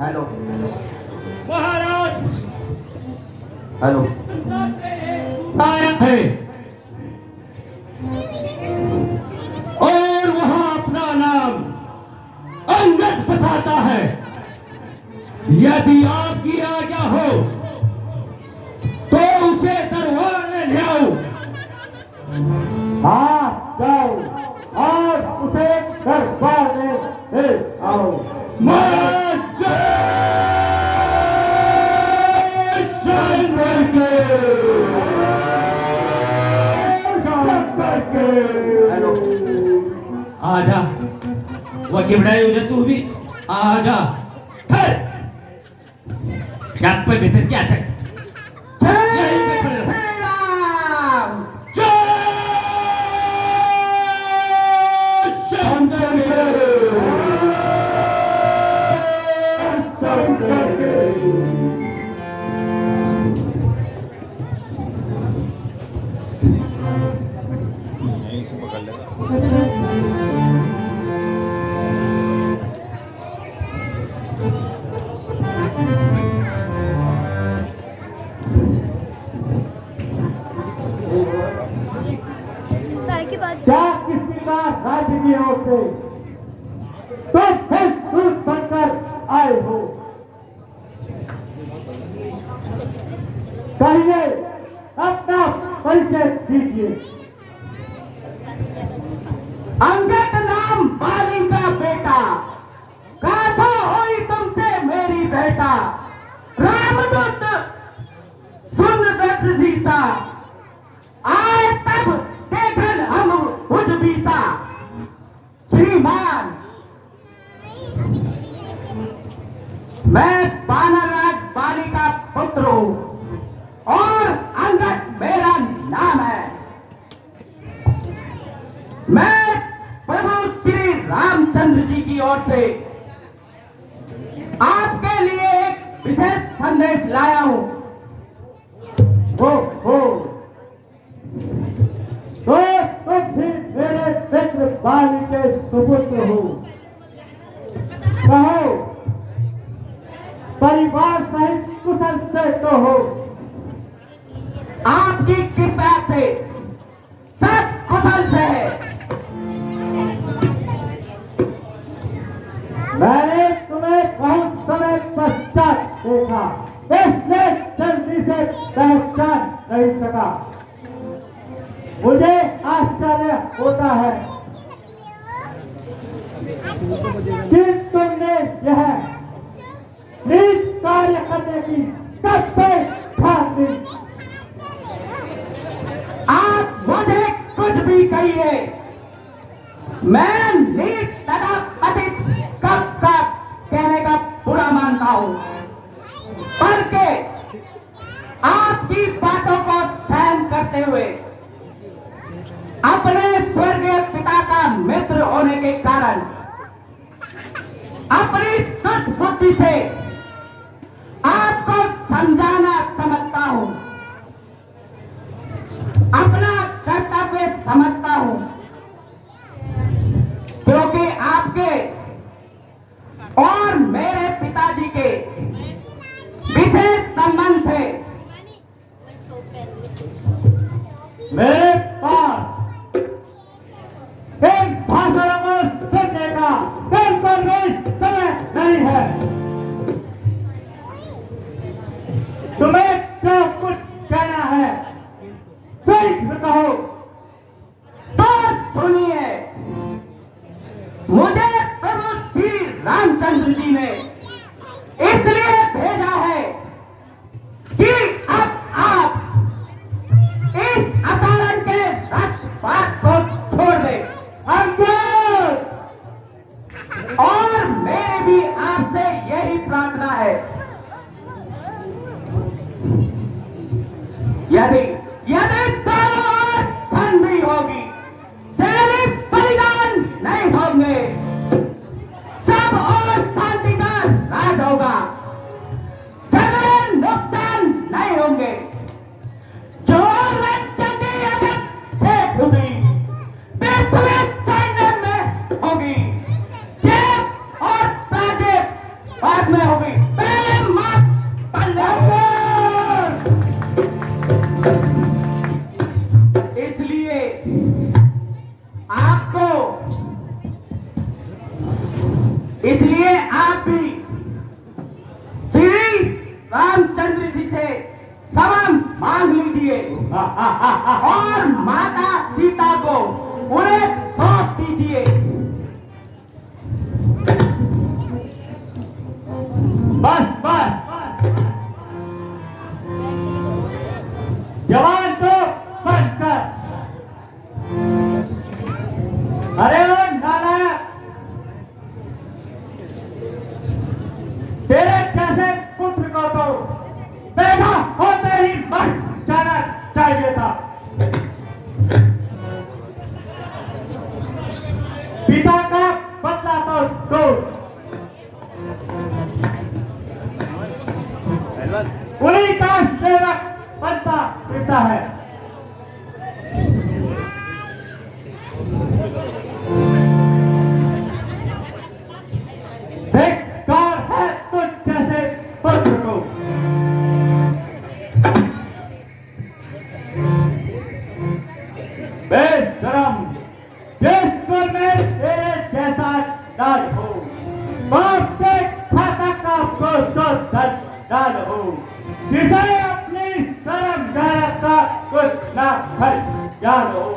Hello महाराज, hello है और वहां अपना नाम अंगद बताता है। यदि आपकी आज्ञा हो तो उसे दरबार में ले आओ। हाँ जाओ और उसे दरबार में ले आओ। महाराज हेलो आजा, वो किबड़ाई हो जा, तू भी आजा। छत पे भीतर क्या छत यहीं पे खड़े रहो। क्या किसी का राज्य की ओर से तुम फिर दूर बनकर आए हो? कहिए, अपना परिचय दीजिए। अंगद नाम बाली का बेटा, गाथा होई तुमसे मेरी बेटा। रामदूत सुन दक्ष सीसा, आए तब देखन हम बुझ बीसा। श्रीमान, मैं बानरराज बाली का पुत्र हूँ और अंगद मेरा नाम है। मैं प्रभु श्री रामचंद्र जी की ओर से आपके लिए एक विशेष संदेश लाया हूं। हो तो तुम भी मेरे मित्र बाली के सुपुत्र हो। कहो, परिवार सहित कुशल से तो हो? आपकी कृपा से सब कुशल से है। मैंने तुम्हें बहुत समय पश्चात देखा, इसलिए जल्दी से पहचान नहीं सका। मुझे आश्चर्य होता है कि तुमने यह नीच कार्य करने की कब से ठान ली। आप मुझे कुछ भी कहिए, मैं नीच तथा पतित कब का कहने का बुरा मानता हूं, बल्कि आपकी बातों को सहन करते हुए अपने स्वर्गीय पिता का मित्र होने के कारण अपनी तुच्छ बुद्धि से आपको समझाना समझता हूं, अपना कर्तव्य समझता हूं, क्योंकि आपके और मेरे पिताजी के विशेष संबंध थे। मेरे पास इन भाषणों को सुनने का बिल्कुल भी समय नहीं है। तुम्हें जो कुछ कहना है शीघ्र कहो। तो सुनिए, मुझे प्रभु श्री रामचंद्र जी ने इसलिए भेजा है कि अब आप इस अकारण के रक्तपात को छोड़ दें। अंगद! इसलिए आप भी श्री रामचंद्र जी से क्षमा मांग लीजिए और माता सीता को उन्हें सौंप दीजिए। बस बस, जवान तो बंद कर। अरे ओ नालायक, तेरे जैसे पुत्र को तो पैदा होते ही मर जाना चाहिए था। पिता का बदला तो दो, उन्हीं का सेवक बनता फिरता है। धिक्कार है तुझ जैसे पुत्र को। बेशरम, जिस कुल में तेरे जैसा डाल हो, बाप के फाटक का सोचो डाल हो, जिसे अपनी शर्म गैरत का कुछ ना भर ज्ञान हो,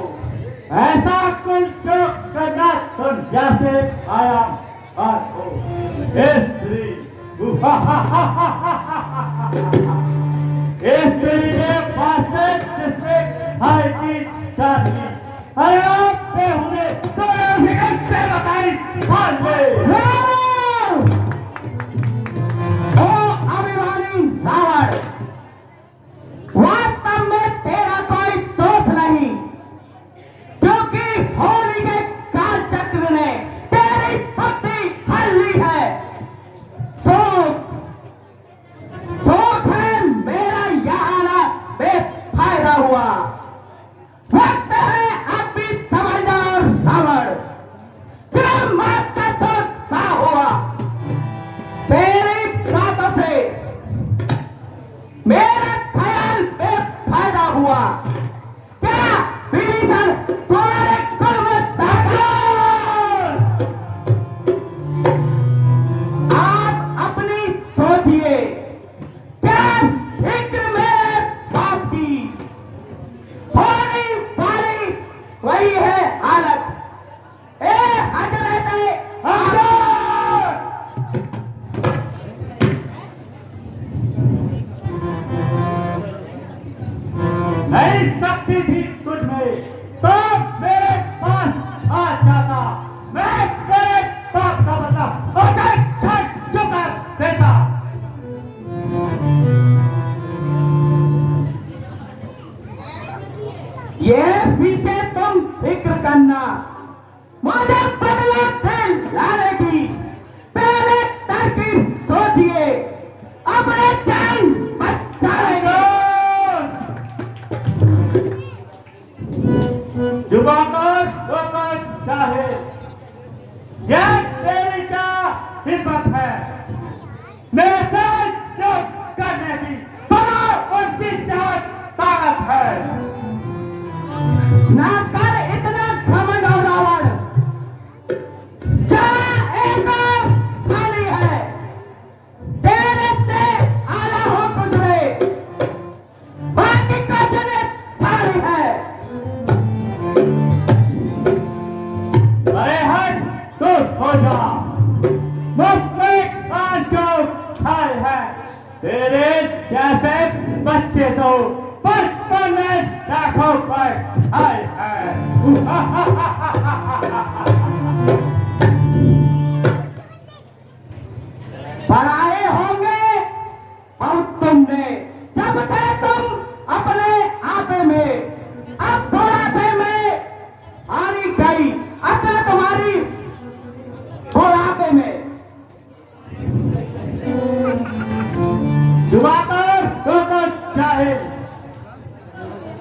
ऐसा कुल जो करना तुम जैसे आया बात हो। स्त्री स्त्री के पास से जिसने भाई की शादी, अरे आप बेहुदे तो ऐसे कैसे बताई मान ले। ओ अभिमानी रावण, वास्तव में तेरा कोई दोष नहीं, क्योंकि होली के काल चक्र ने तेरी बुद्धि हर ली है। शोक है मेरा यह आना बेफायदा हुआ। वक्त है अब भी समझदार रावण, तेरा मौत का सोचता हुआ। तेरी बातों से मेरा ख्याल बेफायदा हुआ। क्या विभीषण तुम्हारे कुल में दाखिल? आप अपनी सोचिए, क्या फिक्र मेरे बाप की होने वाली वही है हालत। ए हजरत नहीं सकती थी तुझ में तो मेरे पास आ जाता, मैं तेरे बाप का मतलब उसे छट चुका देता। ये पीछे तुम फिक्र करना, मुझे बदला लाने की पहले तरकीब सोचिए। अपने जान बचा लेंगे। जुबान होकर चाहे, यह तेरी क्या हिम्मत है मेरे से युद्ध करने की? बड़ा उनकी क्या ताकत है? ना कर इतना घमंड और रावण। जहाँ एक और थाली है, तेरे से आला हो गुजरे, बाकी का जने थाली है। अरे हट, तू हो जा। मुफ्त में खान जो खाए है तेरे जैसे बच्चे तो बचपन में लाखों पर खाए हैं। पराए होंगे और तुमने जब थे तुम अपने आपे में, अब बुढ़ापे में हारी गई अकल तुम्हारी बुढ़ापे में। जुबाकर होकर चाहे,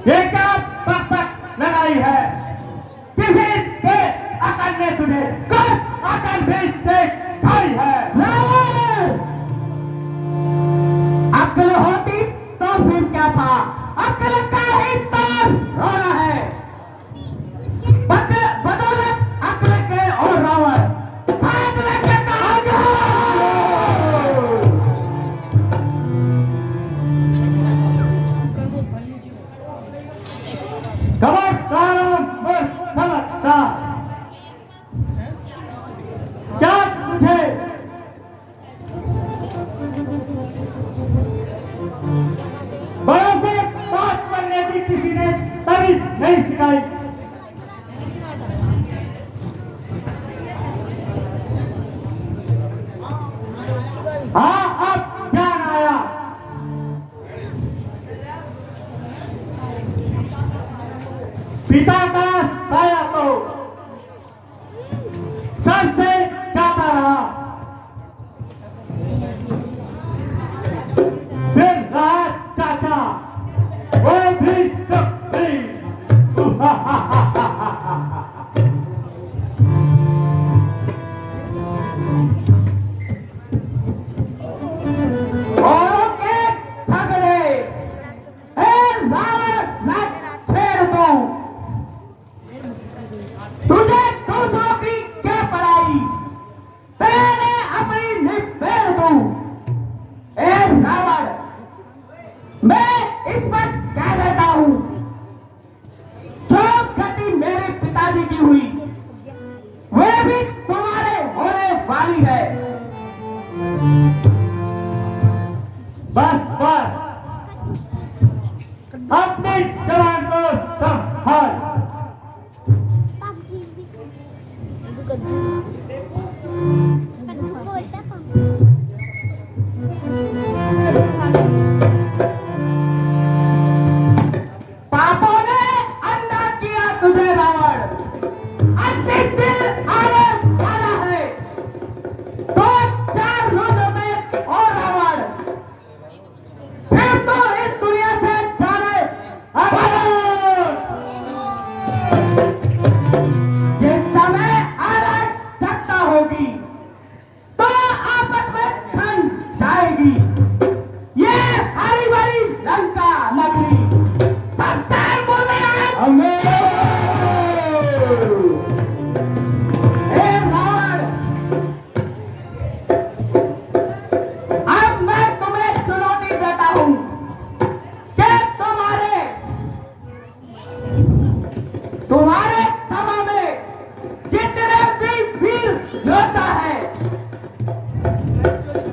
ये क्या बक लगाई है? किसी पे अकल ने तुझे कुछ अकल भी से खाई है? अकल होती तो फिर क्या था? अकल का ही तो रोना है। बदौलत अकल के और रावण भाग लेके कहा क्या तुझे बड़ों से बात करने की किसी ने तमीज नहीं सिखाई? हाँ, अब ध्यान आया। पिता का साया तो सर से जाता रहा, फिर रहा चाचा, वो भी शक्ति। औरों के झगड़े मैं छेड़ दूं, तुझे दूसरों की क्या पड़ाई, पहले अपनी निपेड़ दूं। रावण, मैं इस पर कह देता हूं, जो गति मेरे पिताजी की हुई वे भी तुम्हारे होने वाली है। बस बस, अपनी जवान को संभाल। पापों ने अंधा किया तुझे रावण, अंतिम दिन आने वाला है। 2-4 रोजों में ओ रावण, फिर तो इस दुनिया से जाने जिस समय अराजकता होगी तो आपस में ठन जाएगी ये हरी भरी लंका नगरी। सच्चाई बोले हे रावण, अब मैं तुम्हें चुनौती देता हूं कि तुम्हारे सभा में जितने भी वीर योद्धा है,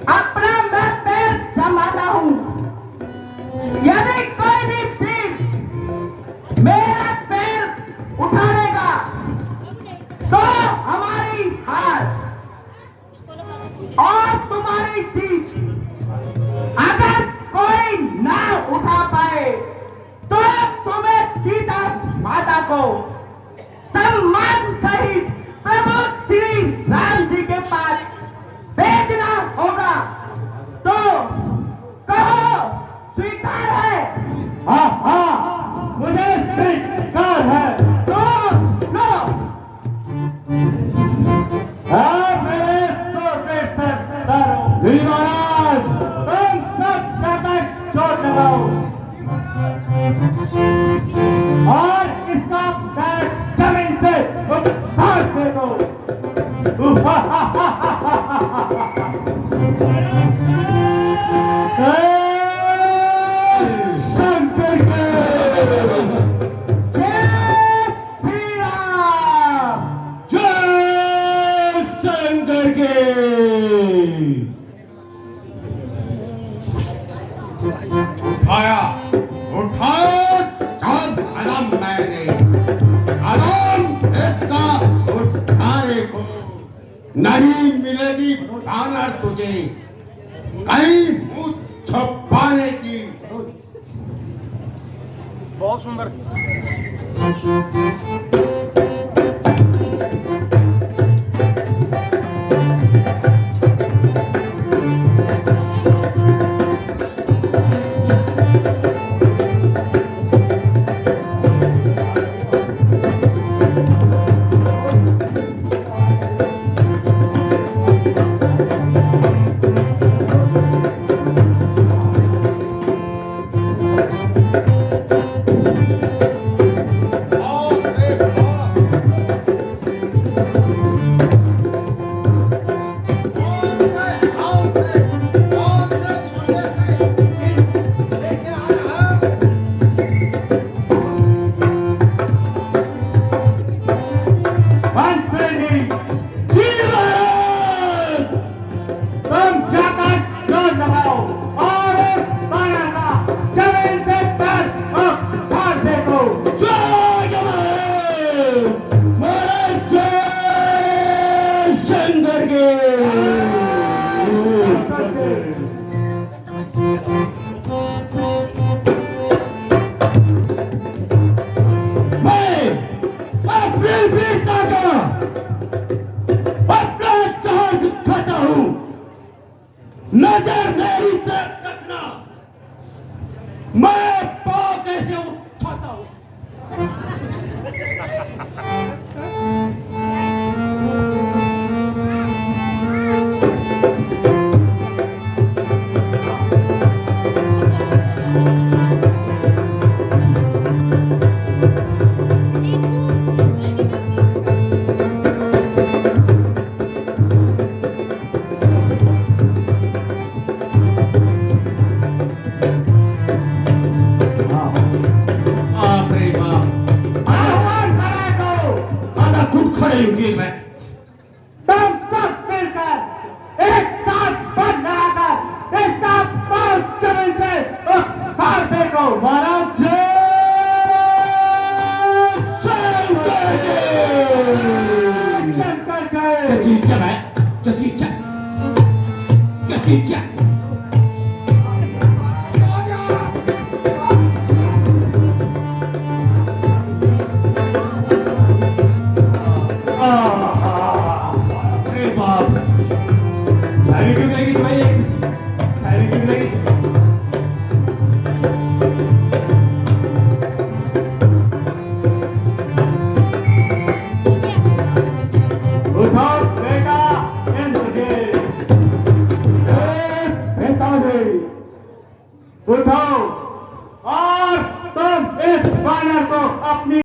अपना मैं पैर जमाता हूं। यदि कोई भी वीर मेरा पैर उठाएगा तो हमारी हार और तुम्हारी जीत। अगर कोई ना उठा पाए तो तुम्हें सीता माता को सम्मान सहित प्रभु श्री राम जी के पास भेजना होगा। तो कहो, स्वीकार है? हाँ हाँ, मुझे स्वीकार है। तो लो। हाँ, मेरे छोटे सरदारों, जी महाराज, तुम सब जाकर चोट लगाओ और इसका पैर जमीन से उतार दे दो। शंकर के जय श्री राम। जय शंकर के। उठाया उठाया चांद कदम मैंने कदम इसका उठाने को नहीं मिलेगी ऑनर तुझे कहीं मुंह छुपाने की। बहुत सुंदर। और शंकर के मैं अपनी वीरता का अपना जहां दिखाता हूं, नजर मेरी तरफ रखना। मैं पाँव कैसे उठाता हूं। बाप रे बाप, आह्वान करा दो। आधा खुद खड़े हुए मैं। तुम सब मिलकर एक साथ बंद लगाकर इसका पांव जमीन से बाहर फेंको। महाराज शंकर के कचीचा है, कचीचा, कचीचा। अरे बाप, थाली क्यों लगी भाई? थाली क्यों लगी? उठाओ बेटा इंद्रजीत, पिताजी उठाओ और तुम इस बानर को अपनी